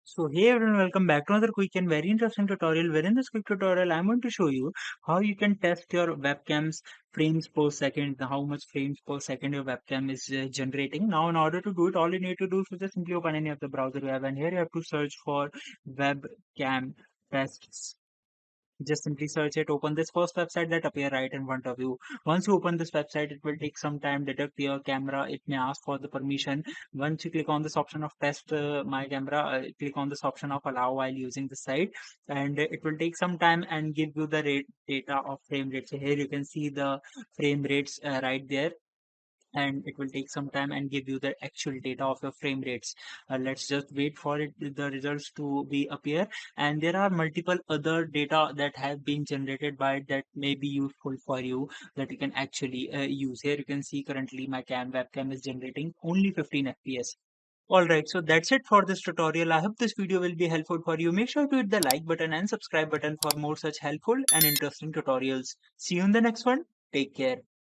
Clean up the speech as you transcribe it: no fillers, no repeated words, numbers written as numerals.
So hey everyone, welcome back to another quick and very interesting tutorial. Where in this quick tutorial, I'm going to show you how you can test your webcam's frames per second, how much frames per second your webcam is generating. Now, in order to do it, all you need to do is just simply open any of the browser you have, and here you have to search for webcam tests. Just simply search it, open this first website that appear right in front of you. Once you open this website, it will take some time, detect your camera, it may ask for the permission. Once you click on this option of test my camera, click on this option of allow while using the site, and it will take some time and give you the rate data of frame rate. So here you can see the frame rates right there, and it will take some time and give you the actual data of your frame rates. Let's just wait for it, the results to be appear. And there are multiple other data that have been generated by it that may be useful for you, that you can actually use. Here you can see currently my webcam is generating only 15 fps. Alright, so that's it for this tutorial. I hope this video will be helpful for you. Make sure to hit the like button and subscribe button for more such helpful and interesting tutorials. See you in the next one. Take care.